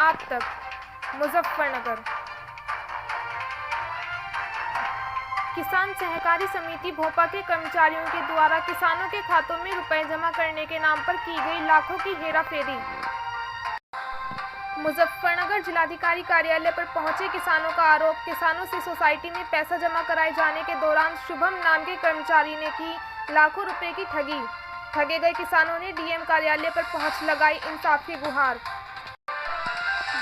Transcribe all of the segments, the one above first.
आज तक, मुजफ्फरनगर। किसान सहकारी समिति भोपा के कर्मचारियों के द्वारा किसानों के खातों में रुपए जमा करने के नाम पर की गई लाखों की हेराफेरी। मुजफ्फरनगर जिलाधिकारी कार्यालय पर पहुंचे किसानों का आरोप, किसानों से सोसाइटी में पैसा जमा कराए जाने के दौरान शुभम नाम के कर्मचारी ने की लाखों रुपए की ठगी। ठगे गए किसानों ने डीएम कार्यालय पर पहुंच लगाई इंसाफ की गुहार।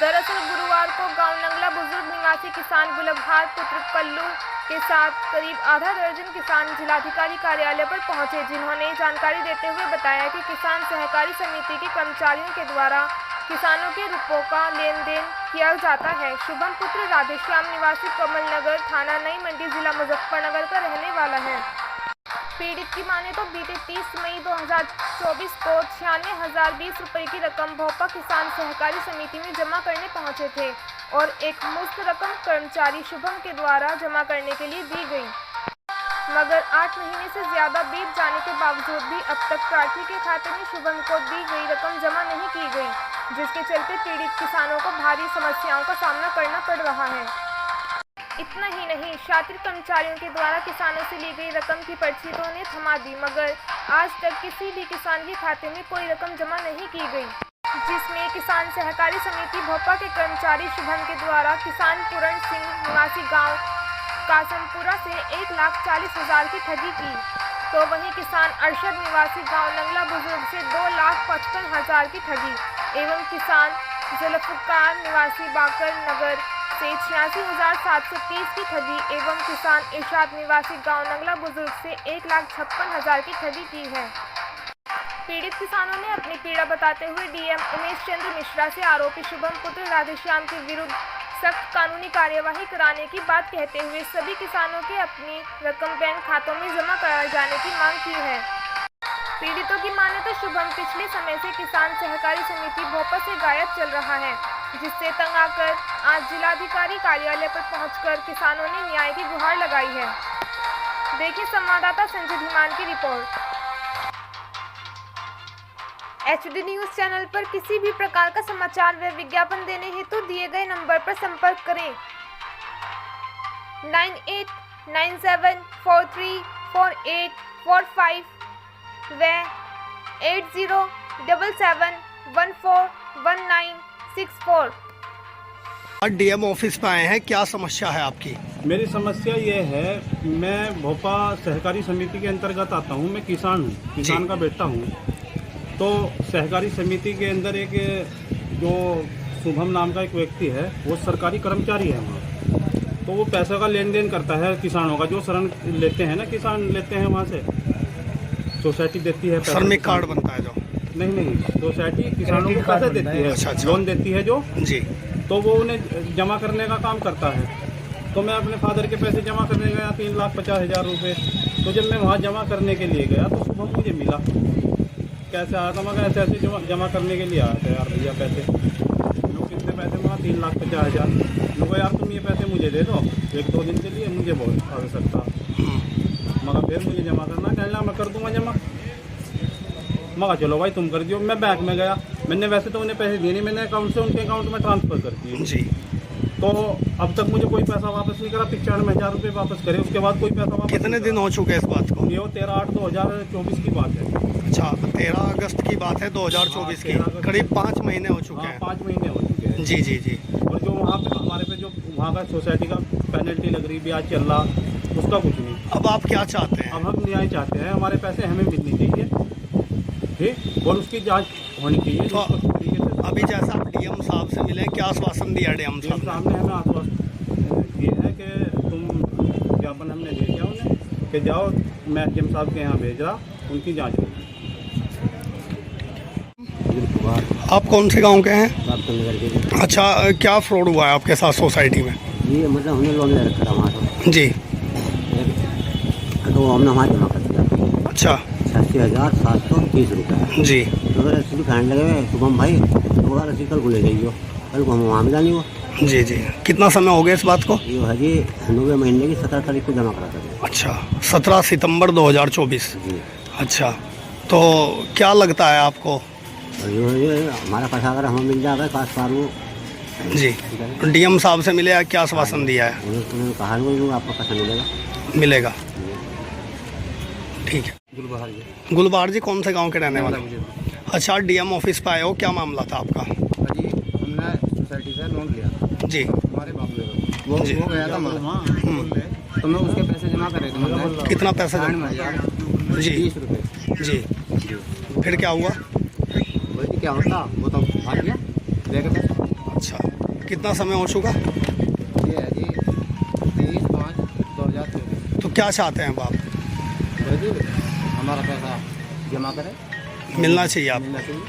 दरअसल गुरुवार को गांव नंगला बुजुर्ग निवासी किसान गुलबहार पुत्र कल्लू के साथ करीब आधा दर्जन किसान जिलाधिकारी कार्यालय पर पहुंचे, जिन्होंने जानकारी देते हुए बताया कि किसान सहकारी समिति के कर्मचारियों के द्वारा किसानों के रुपयों का लेन देन किया जाता है। शुभम पुत्र राधेश्याम निवासी कमलनगर थाना नई मंडी जिला मुजफ्फरनगर का रहने वाला है। पीड़ित की माने तो बीते 30 मई 2024 को 96,020 रुपए की रकम भोपा किसान सहकारी समिति में जमा करने पहुंचे थे और एक मुश्त रकम कर्मचारी शुभम के द्वारा जमा करने के लिए दी गई, मगर 8 महीने से ज्यादा बीत जाने के बावजूद भी अब तक प्रार्थी के खाते में शुभम को दी गई रकम जमा नहीं की गई, जिसके चलते पीड़ित किसानों को भारी समस्याओं का सामना करना पड़ रहा है। इतना ही नहीं, शातिर कर्मचारियों के द्वारा किसानों से ली गई रकम की पर्ची तो उन्हें थमा दी, मगर आज तक किसी भी किसान के खाते में कोई रकम जमा नहीं की गई, जिसमें किसान सहकारी समिति भोपा के कर्मचारी शुभम के द्वारा किसान पूरण सिंह निवासी गांव कासमपुरा से 1,40,000 की ठगी की, तो वहीं किसान अरशद निवासी गांव नंगला बुजुर्ग से 2,55,000 की ठगी एवं किसान जुल्फकार निवासी बाकर नगर से 86,730 की ठगी एवं किसान इरशाद निवासी गांव नंगला बुजुर्ग से 1,56,000 की ठगी की है। पीड़ित किसानों ने अपनी पीड़ा बताते हुए डीएम उमेश चंद्र मिश्रा से आरोपी शुभम पुत्र राधेश्याम के विरुद्ध सख्त कानूनी कार्यवाही कराने की बात कहते हुए सभी किसानों के अपनी रकम बैंक खातों में जमा कराए जाने की मांग की है। पीड़ितों की माने तो शुभम पिछले समय से किसान सहकारी समिति भोपा से गायब चल रहा है, जिससे तंग आकर आज जिलाधिकारी कार्यालय पर पहुंचकर किसानों ने न्याय की गुहार लगाई है। देखिए संवाददाता संजय धीमान की रिपोर्ट। एचडी न्यूज चैनल पर किसी भी प्रकार का समाचार व विज्ञापन देने हेतु दिए गए नंबर पर संपर्क करें 9897434845 व 8077141964। डीएम ऑफिस पे आए हैं, क्या समस्या है आपकी? मेरी समस्या ये है, मैं भोपा सहकारी समिति के अंतर्गत आता हूँ। मैं किसान हूँ, किसान का बेटा हूँ। तो सहकारी समिति के अंदर एक जो शुभम नाम का एक व्यक्ति है, वो सरकारी कर्मचारी है वहाँ। तो वो पैसे का लेन देन करता है किसानों का, जो शरण लेते हैं ना, किसान लेते हैं वहाँ से, सोसाइटी देती है, श्रमिक कार्ड बनता है जो। नहीं, सोसाइटी किसानों को पैसे देती है, लोन देती है जो जी, तो वो उन्हें जमा करने का काम करता है। तो मैं अपने फादर के पैसे जमा करने गया 3,50,000 रुपये। तो जब मैं वहाँ जमा करने के लिए गया तो सुबह मुझे मिला, कैसे आया था, मगर ऐसे जमा करने के लिए आया था यार भैया पैसे। लोग कितने पैसे वहाँ 3,50,000। लोग यार तुम ये पैसे मुझे दे दो 1-2 दिन के लिए, मुझे बहुत आवश्यकता, मगर फिर मुझे जमा करना, कहना मैं कर दूँगा जमा। मगर चलो भाई तुम कर दियो। मैं बैंक में गया, मैंने वैसे तो उन्हें पैसे दिए नहीं, मैंने अकाउंट से उनके अकाउंट में ट्रांसफ़र कर दिए जी। तो अब तक मुझे कोई पैसा वापस नहीं करा। 95,000 रुपये वापस करे, उसके बाद कोई पैसा वापस। कितने दिन हो चुके हैं इस बात को? ये 13/8/2024 की बात है। अच्छा, 13 अगस्त की बात है 2024 की, करीब 5 महीने हो चुके हैं। 5 महीने हो चुके हैं। जी जी जी। और जो वहाँ पे हमारे पे जो वहाँ का सोसाइटी का पेनल्टी लग रही, ब्याज चल रहा, उसका कुछ नहीं। अब आप क्या चाहते हैं? अब हम न्याय चाहते हैं, हमारे पैसे हमें मिलनी चाहिए, ठीक, और उसकी जांच होनी चाहिए। तो अभी जैसा आप डीएम साहब से मिले, क्या आश्वासन दिया डीएम साहब ने? हमें आश्वासन दिए है कि तुम ज्ञापन हमने दे दिया उन्हें कि जाओ, मैं डीएम साहब के यहाँ भेज रहा, उनकी जाँच होगी। आप कौन से गांव के हैं? के। अच्छा, क्या फ्रॉड हुआ है आपके साथ सोसाइटी में? ये मतलब हमने लोन ले रखा था वहाँ से जी। तो हमने वहाँ जमा कर दिया। अच्छा, 86,730 रुपये जी। तो अगर रसीद खाने लगे शुभम भाई, तो अगर रसीद कल को ले जाइए, कल को हम वहाँ मिला नहीं हुआ। जी जी। कितना समय हो गया इस बात को? ये है जी 9वें महीने की 17 तारीख को जमा करा था। अच्छा, 17 सितंबर 2024। जी। अच्छा, तो क्या लगता है आपको? और ये हमारा पैसा अगर हमें मिल जाएगा काश पारू जी, डीएम साहब से मिले, क्या आश्वासन दिया है? उन्होंने कहा नहीं आपको पैसा मिलेगा। मिलेगा, ठीक है। गुलबहार जी। गुलबार जी कौन से गांव के रहने वाले? अच्छा, डीएम ऑफिस पे आए हो, क्या मामला था आपका? जी हमने सोसाइटी से लोन लिया जी हमारे बाप ने वो जी। वो गया था तो मैं उसके पैसे जमा करे थे मैंने। कितना पैसा साठ जमा? हजार जी 20 रुपये। जी, फिर क्या हुआ? वही क्या होता वो तो भाग गया ले के पैसे। अच्छा, कितना समय हो चुका? ये है जी 23/5/2024। तो क्या चाहते हैं आप? जी हमारा पैसा जमा करे, मिलना चाहिए आप, मिलना चाहिए।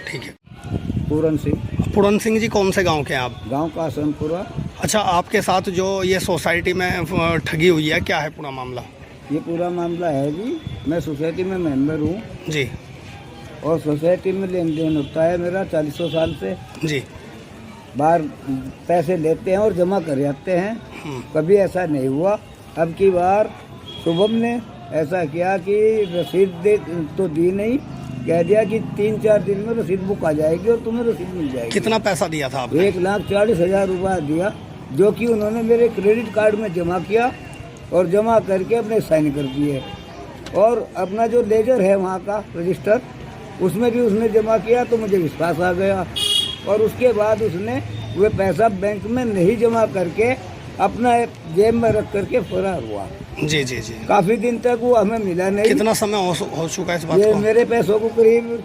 ठीक है। पूरन सिंह, पूरन सिंह जी कौन से गांव के हैं आप? गांव का आसनपुरा। अच्छा, आपके साथ जो ये सोसाइटी में ठगी हुई है, क्या है पूरा मामला? ये पूरा मामला है जी, मैं सोसाइटी में मेंबर हूँ जी और सोसाइटी में लेन देन होता है मेरा 40 साल से। जी। बाहर पैसे लेते हैं और जमा कर जाते हैं, कभी ऐसा नहीं हुआ। अब की बार शुभम ने ऐसा किया कि रसीद दे तो दी नहीं, कह दिया कि 3-4 दिन में रसीद बुक आ जाएगी और तुम्हें रसीद मिल जाएगी। कितना पैसा दिया था आपने? 1,40,000 रुपया दिया, जो कि उन्होंने मेरे क्रेडिट कार्ड में जमा किया और जमा करके अपने साइन कर दिए। और अपना जो लेजर है वहाँ का रजिस्टर, उसमें भी उसने जमा किया, तो मुझे विश्वास आ गया। और उसके बाद उसने वो पैसा बैंक में नहीं जमा करके अपना जेब में रख करके फरार हुआ। जी जी जी। काफ़ी दिन तक वो हमें मिला नहीं। कितना समय हो चुका है इस बात ये को? मेरे पैसों को करीब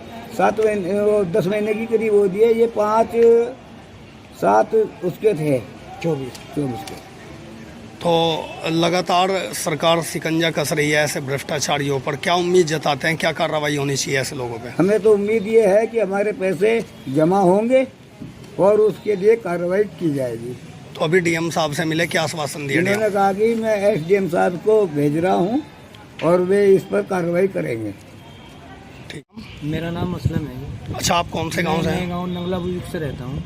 10 महीने की करीब हो दिए। ये 5-7 उसके थे, 24 के। तो लगातार सरकार शिकंजा कस रही है ऐसे भ्रष्टाचारियों पर, क्या उम्मीद जताते हैं, क्या कार्रवाई होनी चाहिए ऐसे लोगों पे? हमें तो उम्मीद ये है कि हमारे पैसे जमा होंगे और उसके लिए कार्रवाई की जाएगी। तो अभी डीएम साहब से मिले, क्या आश्वासन दिया? उन्होंने कहा कि मैं एसडीएम साहब को भेज रहा हूँ और वे इस पर कार्रवाई करेंगे। ठीक। मेरा नाम असलम है। अच्छा, आप कौन से गांव से हैं? मैं गाँव नंगला बुजुर्ग से रहता हूँ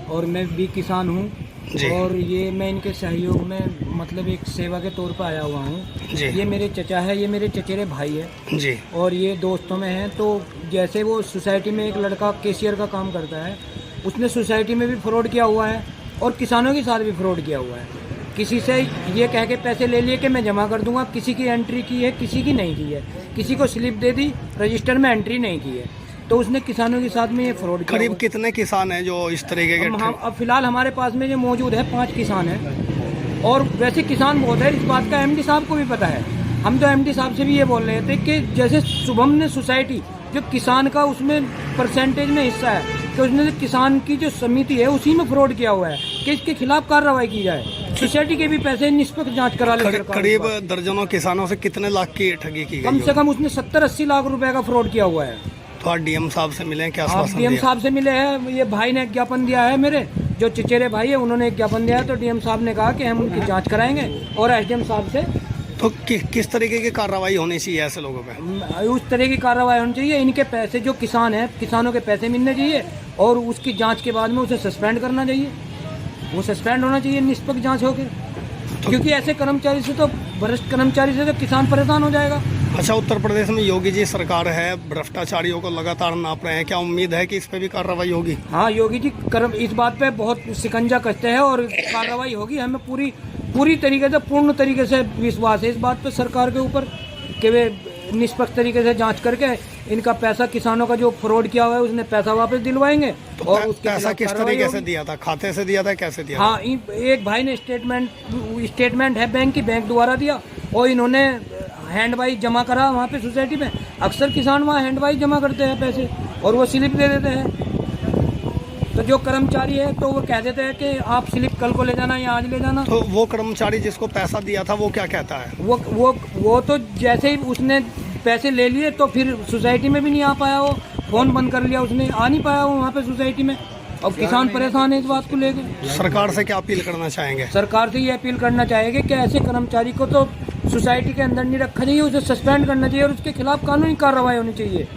और मैं भी किसान हूँ। जी। और ये मैं इनके सहयोग में मतलब एक सेवा के तौर पर आया हुआ हूँ। जी ये मेरे चचा है, ये मेरे चचेरे भाई है जी और ये दोस्तों में हैं। तो जैसे वो सोसाइटी में एक लड़का कैशियर का काम करता है, उसने सोसाइटी में भी फ्रॉड किया हुआ है और किसानों के साथ भी फ्रॉड किया हुआ है। किसी से ये कह के पैसे ले लिए कि मैं जमा कर दूंगा, किसी की एंट्री की है, किसी की नहीं की है, किसी को स्लिप दे दी, रजिस्टर में एंट्री नहीं की है, तो उसने किसानों के साथ में ये फ्रॉड किया। करीब कितने किसान हैं जो इस तरीके के? अब फिलहाल हमारे पास में जो मौजूद है 5 किसान हैं और वैसे किसान बहुत है, इस बात का एमडी साहब को भी पता है। हम तो एमडी साहब से भी ये बोल रहे थे कि जैसे शुभम ने सोसाइटी जो किसान का उसमें परसेंटेज में हिस्सा है कि उसने किसान की जो समिति है उसी में फ्रॉड किया हुआ है कि इसके खिलाफ कार्रवाई की जाए। सोसाइटी के भी पैसे निष्पक्ष जांच करा ले सरकार। करीब दर्जनों किसानों से कितने लाख की ठगी की गई? कम से कम उसने 70-80 लाख रुपए का फ्रॉड किया हुआ है। तो आज डीएम साहब से मिले, क्या आप आश्वासन डीएम दिया? साहब से मिले हैं, ये भाई ने ज्ञापन दिया है, मेरे जो चचेरे भाई है उन्होंने एक ज्ञापन दिया है। तो डीएम साहब ने कहा कि हम उनकी जांच कराएंगे और एसडीएम साहब से तो किस तरीके की कार्रवाई होनी चाहिए ऐसे लोगों पे? उस तरह की कार्रवाई होनी चाहिए। इनके पैसे जो किसान हैं, किसानों के पैसे मिलने चाहिए और उसकी जांच के बाद में उसे सस्पेंड करना चाहिए। वो सस्पेंड होना चाहिए निष्पक्ष जांच होकर, क्योंकि ऐसे कर्मचारी से तो भ्रष्ट कर्मचारी से तो किसान परेशान हो जाएगा। अच्छा, उत्तर प्रदेश में योगी जी सरकार है, भ्रष्टाचारियों को लगातार नाप रहे हैं, क्या उम्मीद है कि इस पे भी कार्रवाई होगी? हाँ, योगी जी इस बात पे बहुत शिकंजा कसते हैं और कार्रवाई होगी। हमें पूरी तरीके से, पूर्ण तरीके से विश्वास है इस बात पे सरकार के ऊपर कि वे निष्पक्ष तरीके से जांच करके इनका पैसा, किसानों का जो फ्रॉड किया हुआ है उसने पैसा वापस दिलवाएंगे। तो और उसके पैसा किस तरीके से दिया था? खाते से दिया था, कैसे दिया? हाँ, एक भाई ने स्टेटमेंट है बैंक की, बैंक द्वारा दिया और इन्होंने हैंड वाइज जमा करा वहाँ पे सोसाइटी में। अक्सर किसान वहाँ हैंड वाइज जमा करते हैं पैसे और वो स्लिप दे देते हैं। तो जो कर्मचारी है तो वो कह देते हैं कि आप स्लिप कल को ले जाना या आज ले जाना। तो वो कर्मचारी जिसको पैसा दिया था वो क्या कहता है? वो तो जैसे ही उसने पैसे ले लिए तो फिर सोसाइटी में भी नहीं आ पाया, वो फोन बंद कर लिया, उसने आ नहीं पाया वो वहाँ पे सोसाइटी में। अब किसान परेशान है इस बात को लेकर। सरकार से क्या अपील करना चाहेंगे? सरकार से ये अपील करना चाहेंगे कि ऐसे कर्मचारी को तो सोसाइटी के अंदर नहीं रखा चाहिए, उसे सस्पेंड करना चाहिए और उसके खिलाफ कानूनी कार्रवाई होनी चाहिए।